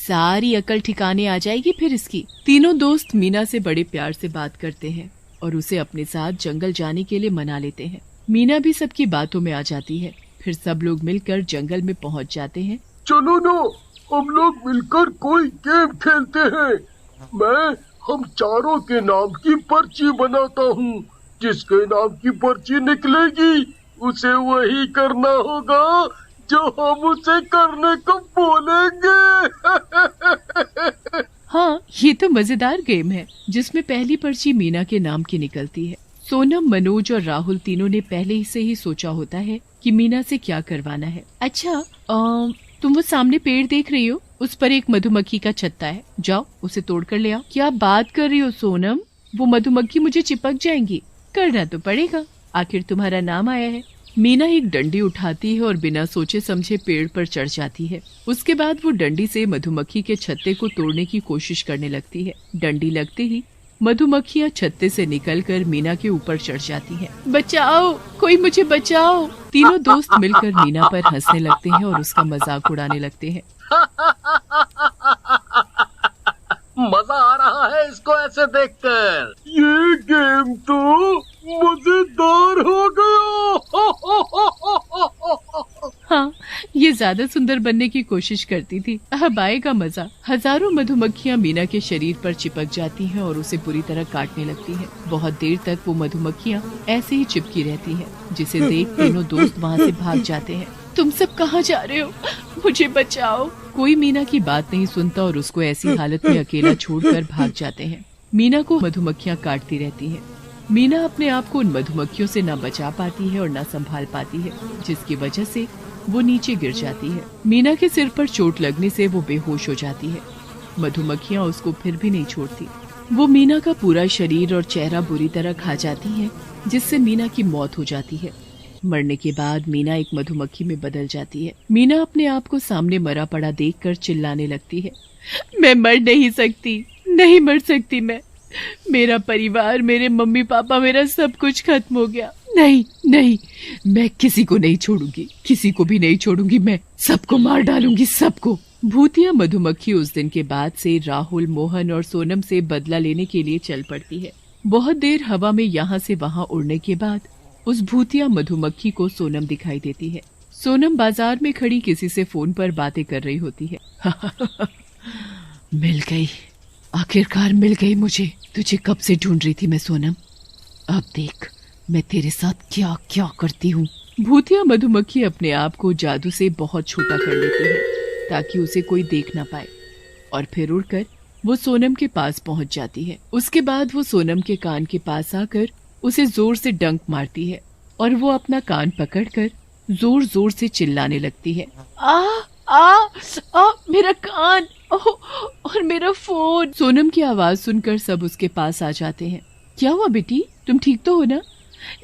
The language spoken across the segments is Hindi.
सारी अकल ठिकाने आ जाएगी फिर इसकी। तीनों दोस्त मीना से बड़े प्यार से बात करते हैं और उसे अपने साथ जंगल जाने के लिए मना लेते हैं। मीना भी सबकी बातों में आ जाती है। फिर सब लोग मिलकर जंगल में पहुंच जाते हैं। चलो ना, हम लोग मिलकर कोई गेम खेलते हैं। हम चारों के नाम की पर्ची बनाता हूँ। जिसके नाम की पर्ची निकलेगी उसे वही करना होगा जो हम उसे करने को बोलेंगे। हाँ, ये तो मजेदार गेम है जिसमें पहली पर्ची मीना के नाम की निकलती है। सोनम, मनोज और राहुल तीनों ने पहले से ही सोचा होता है कि मीना से क्या करवाना है। अच्छा, तुम वो सामने पेड़ देख रही हो, उस पर एक मधुमक्खी का छत्ता है, जाओ उसे तोड़ कर ले आओ। क्या बात कर रही हो सोनम, वो मधुमक्खी मुझे चिपक जाएंगी। करना तो पड़ेगा, आखिर तुम्हारा नाम आया है। मीना एक डंडी उठाती है और बिना सोचे समझे पेड़ पर चढ़ जाती है। उसके बाद वो डंडी से मधुमक्खी के छत्ते को तोड़ने की कोशिश करने लगती है। डंडी लगते ही मधुमक्खियाँ छत्ते से निकलकर मीना के ऊपर चढ़ जाती हैं। बचाओ, कोई मुझे बचाओ। तीनों दोस्त मिलकर मीना पर हंसने लगते हैं और उसका मजाक उड़ाने लगते हैं। मजा आ रहा है इसको ऐसे देखकर। ये गेम तो मजेदार हो गया। हाँ, ये ज्यादा सुंदर बनने की कोशिश करती थी। अब आएगा मजा। हजारों मधुमक्खियाँ मीना के शरीर पर चिपक जाती हैं और उसे बुरी तरह काटने लगती हैं। बहुत देर तक वो मधुमक्खियाँ ऐसे ही चिपकी रहती हैं, जिसे देख तीनों दोस्त वहाँ से भाग जाते हैं। तुम सब कहाँ जा रहे हो? मुझे बचाओ। कोई मीना की बात नहीं सुनता और उसको ऐसी हालत में अकेला छोड़कर भाग जाते हैं। मीना को मधुमक्खियाँ काटती रहती हैं। मीना अपने आप को उन मधुमक्खियों से न बचा पाती है और न संभाल पाती है, जिसकी वजह से वो नीचे गिर जाती है। मीना के सिर पर चोट लगने से वो बेहोश हो जाती है। मधुमक्खियाँ उसको फिर भी नहीं छोड़ती। वो मीना का पूरा शरीर और चेहरा बुरी तरह खा जाती है, जिससे मीना की मौत हो जाती है। मरने के बाद मीना एक मधुमक्खी में बदल जाती है। मीना अपने आप को सामने मरा पड़ा देखकर चिल्लाने लगती है, मैं मर नहीं सकती, नहीं मर सकती मैं। मेरा परिवार, मेरे मम्मी पापा, मेरा सब कुछ खत्म हो गया। नहीं नहीं, मैं किसी को नहीं छोड़ूंगी, किसी को भी नहीं छोड़ूंगी। मैं सबको मार डालूंगी, सबको। भूतिया मधुमक्खी उस दिन के बाद से राहुल, मोहन और सोनम से बदला लेने के लिए चल पड़ती है। बहुत देर हवा में यहाँ से वहाँ उड़ने के बाद उस भूतिया मधुमक्खी को सोनम दिखाई देती है। सोनम बाजार में खड़ी किसी से फोन पर बातें कर रही होती है। मिल गई, आखिरकार मिल गई मुझे। तुझे कब से ढूंढ रही थी मैं सोनम। अब देख मैं तेरे साथ क्या क्या करती हूँ। भूतिया मधुमक्खी अपने आप को जादू से बहुत छोटा कर लेती है ताकि उसे कोई देख ना पाए, और फिर उड़कर वो सोनम के पास पहुँच जाती है। उसके बाद वो सोनम के कान के पास आकर उसे जोर से डंक मारती है और वो अपना कान पकड़कर जोर जोर से चिल्लाने लगती है, आ आ आ मेरा कान, ओह, और मेरा फोन। सोनम की आवाज सुनकर सब उसके पास आ जाते हैं। क्या हुआ बेटी, तुम ठीक तो हो ना?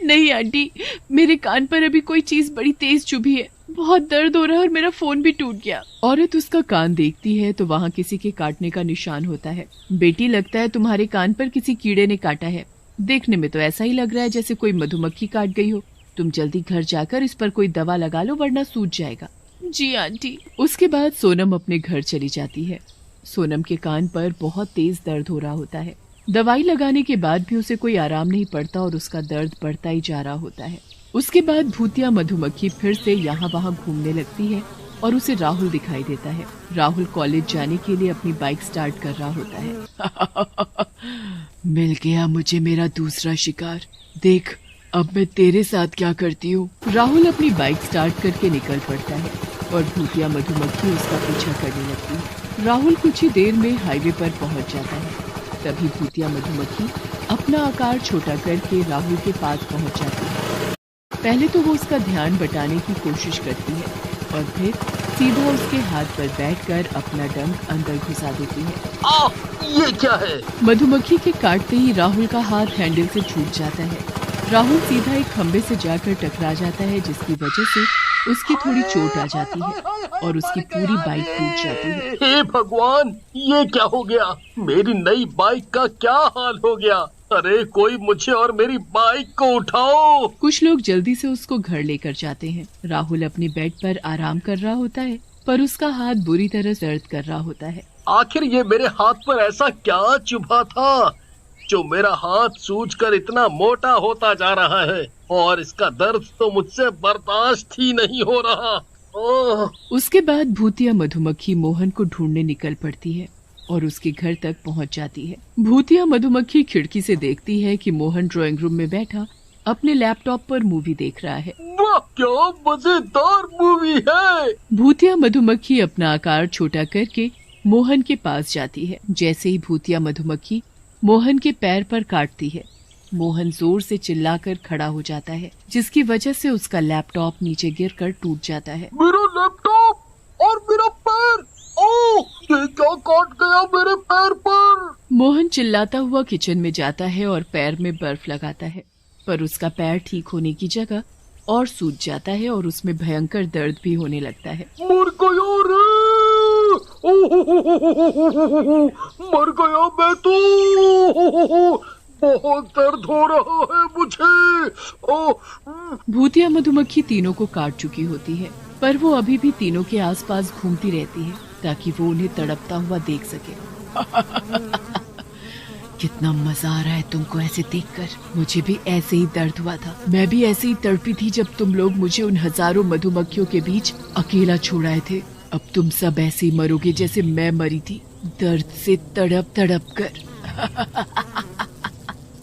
नहीं आंटी, मेरे कान पर अभी कोई चीज बड़ी तेज चुभी है, बहुत दर्द हो रहा है और मेरा फोन भी टूट गया। औरत उसका कान देखती है तो वहाँ किसी के काटने का निशान होता है। बेटी, लगता है तुम्हारे कान पर किसी कीड़े ने काटा है। देखने में तो ऐसा ही लग रहा है जैसे कोई मधुमक्खी काट गई हो। तुम जल्दी घर जाकर इस पर कोई दवा लगा लो वरना सूज जाएगा। जी आंटी। उसके बाद सोनम अपने घर चली जाती है। सोनम के कान पर बहुत तेज दर्द हो रहा होता है। दवाई लगाने के बाद भी उसे कोई आराम नहीं पड़ता और उसका दर्द बढ़ता ही जा रहा होता है। उसके बाद भूतिया मधुमक्खी फिर से यहाँ वहाँ घूमने लगती है और उसे राहुल दिखाई देता है। राहुल कॉलेज जाने के लिए अपनी बाइक स्टार्ट कर रहा होता है। मिल गया मुझे मेरा दूसरा शिकार, देख अब मैं तेरे साथ क्या करती हूँ। राहुल अपनी बाइक स्टार्ट करके निकल पड़ता है और भूतिया मधुमक्खी उसका पीछा करने लगती है। राहुल कुछ ही देर में हाईवे पर पहुँच जाता है। तभी भूतिया मधुमक्खी अपना आकार छोटा करके राहुल के पास पहुँच जाती है। पहले तो वो उसका ध्यान बटाने की कोशिश करती है और फिर सीधा उसके हाथ पर बैठकर अपना डंक अंदर घुसा देती है। ये क्या है? मधुमक्खी के काटते ही राहुल का हाथ हैंडल से छूट जाता है। राहुल सीधा एक खंबे से जाकर टकरा जाता है, जिसकी वजह से उसकी थोड़ी चोट आ जाती है और उसकी पूरी बाइक टूट जाती है। हे भगवान, ये क्या हो गया? मेरी नई बाइक का क्या हाल हो गया? अरे कोई मुझे और मेरी बाइक को उठाओ। कुछ लोग जल्दी से उसको घर लेकर जाते हैं। राहुल अपने बेड पर आराम कर रहा होता है पर उसका हाथ बुरी तरह दर्द कर रहा होता है। आखिर ये मेरे हाथ पर ऐसा क्या चुभा था जो मेरा हाथ सूजकर इतना मोटा होता जा रहा है, और इसका दर्द तो मुझसे बर्दाश्त ही नहीं हो रहा। उसके बाद भूतिया मधुमक्खी मोहन को ढूंढने निकल पड़ती है और उसके घर तक पहुंच जाती है। भूतिया मधुमक्खी खिड़की से देखती है कि मोहन ड्राइंग रूम में बैठा अपने लैपटॉप पर मूवी देख रहा है। वाह, क्या मजेदार मूवी है। भूतिया मधुमक्खी अपना आकार छोटा करके मोहन के पास जाती है। जैसे ही भूतिया मधुमक्खी मोहन के पैर पर काटती है, मोहन जोर से चिल्लाकर खड़ा हो जाता है, जिसकी वजह से उसका लैपटॉप नीचे गिरकर टूट जाता है। मेरा लैपटॉप और मेरा पैर, ओह, ये क्या काट गया मेरे पैर पर। मोहन चिल्लाता हुआ किचन में जाता है और पैर में बर्फ लगाता है, पर उसका पैर ठीक होने की जगह और सूज जाता है और उसमें भयंकर दर्द भी होने लगता है। मर गया रे, मर गया मैं तो, बहुत दर्द हो रहा है मुझे। भूतिया मधुमक्खी तीनों को काट चुकी होती है, पर वो अभी भी तीनों के आसपास घूमती रहती है ताकि वो उन्हें तड़पता हुआ देख सके। कितना मजा आ रहा है तुमको ऐसे देखकर। मुझे भी ऐसे ही दर्द हुआ था, मैं भी ऐसे ही तड़पी थी जब तुम लोग मुझे उन हजारों मधुमक्खियों के बीच अकेला छोड़ आए थे। अब तुम सब ऐसे ही मरोगे जैसे मैं मरी थी, दर्द से तड़प तड़प कर।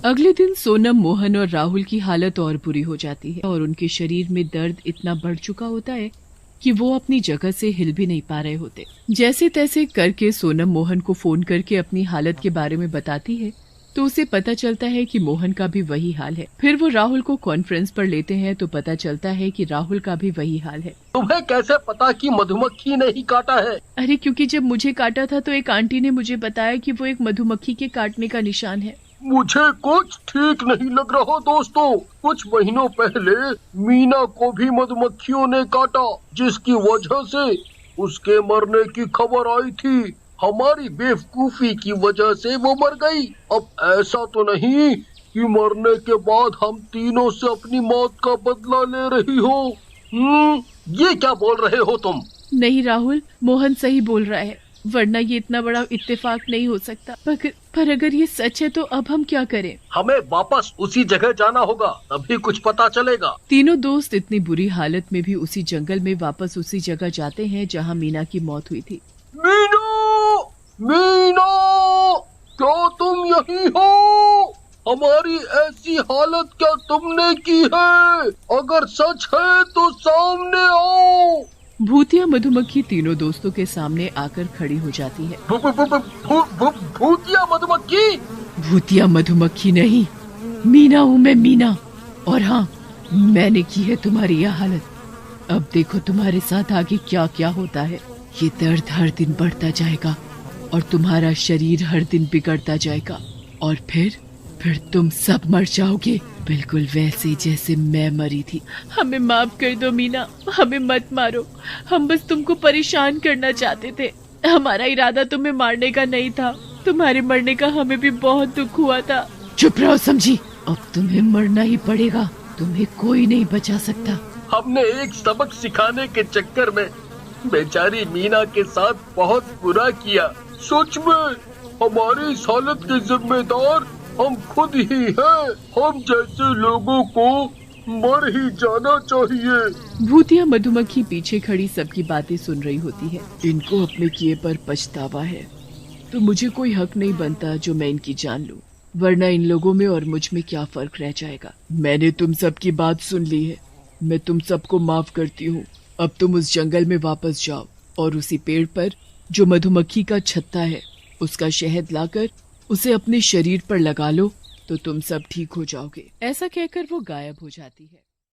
अगले दिन सोनम, मोहन और राहुल की हालत और बुरी हो जाती है और उनके शरीर में दर्द इतना बढ़ चुका होता है कि वो अपनी जगह से हिल भी नहीं पा रहे होते। जैसे तैसे करके सोनम मोहन को फोन करके अपनी हालत के बारे में बताती है तो उसे पता चलता है कि मोहन का भी वही हाल है। फिर वो राहुल को कॉन्फ्रेंस पर लेते हैं तो पता चलता है कि राहुल का भी वही हाल है। तुम्हें कैसे पता कि मधुमक्खी ने ही काटा है? अरे क्योंकि जब मुझे काटा था तो एक आंटी ने मुझे बताया कि वो एक मधुमक्खी के काटने का निशान है। मुझे कुछ ठीक नहीं लग रहा दोस्तों। कुछ महीनों पहले मीना को भी मधुमक्खियों ने काटा, जिसकी वजह से उसके मरने की खबर आई थी। हमारी बेवकूफी की वजह से वो मर गई। अब ऐसा तो नहीं कि मरने के बाद हम तीनों से अपनी मौत का बदला ले रही हो। ये क्या बोल रहे हो तुम? नहीं राहुल, मोहन सही बोल रहा है, वरना ये इतना बड़ा इत्तेफाक नहीं हो सकता। पर अगर ये सच है तो अब हम क्या करें? हमें वापस उसी जगह जाना होगा, तभी कुछ पता चलेगा। तीनों दोस्त इतनी बुरी हालत में भी उसी जंगल में वापस उसी जगह जाते हैं जहाँ मीना की मौत हुई थी। मीना, मीना, क्या तुम यही हो? हमारी ऐसी हालत क्या तुमने की है? अगर सच है तो सामने आओ। भूतिया मधुमक्खी तीनों दोस्तों के सामने आकर खड़ी हो जाती है। भूतिया मधुमक्खी? भूतिया मधुमक्खी नहीं, मीना हूँ मैं, मीना। और हाँ, मैंने की है तुम्हारी यह हालत। अब देखो तुम्हारे साथ आगे क्या क्या होता है। ये दर्द हर दिन बढ़ता जाएगा और तुम्हारा शरीर हर दिन बिगड़ता जाएगा और फिर तुम सब मर जाओगे, बिल्कुल वैसे जैसे मैं मरी थी। हमें माफ कर दो मीना, हमें मत मारो। हम बस तुमको परेशान करना चाहते थे। हमारा इरादा तुम्हें मारने का नहीं था। तुम्हारे मरने का हमें भी बहुत दुख हुआ था। चुप रहो समझी, अब तुम्हें मरना ही पड़ेगा, तुम्हें कोई नहीं बचा सकता। हमने एक सबक सिखाने के चक्कर में बेचारी मीना के साथ बहुत बुरा किया। सच में हमारी इस हालत के जिम्मेदार हम खुद ही हैं। हम जैसे लोगों को मर ही जाना चाहिए। भूतिया मधुमक्खी पीछे खड़ी सबकी बातें सुन रही होती है। इनको अपने किए पर पछतावा है, तो मुझे कोई हक नहीं बनता जो मैं इनकी जान लूं, वरना इन लोगों में और मुझ में क्या फर्क रह जाएगा। मैंने तुम सबकी बात सुन ली है, मैं तुम सबको माफ करती हूँ। अब तुम उस जंगल में वापस जाओ और उसी पेड़ पर जो मधुमक्खी का छत्ता है उसका शहद लाकर उसे अपने शरीर पर लगा लो, तो तुम सब ठीक हो जाओगे। ऐसा कहकर वो गायब हो जाती है।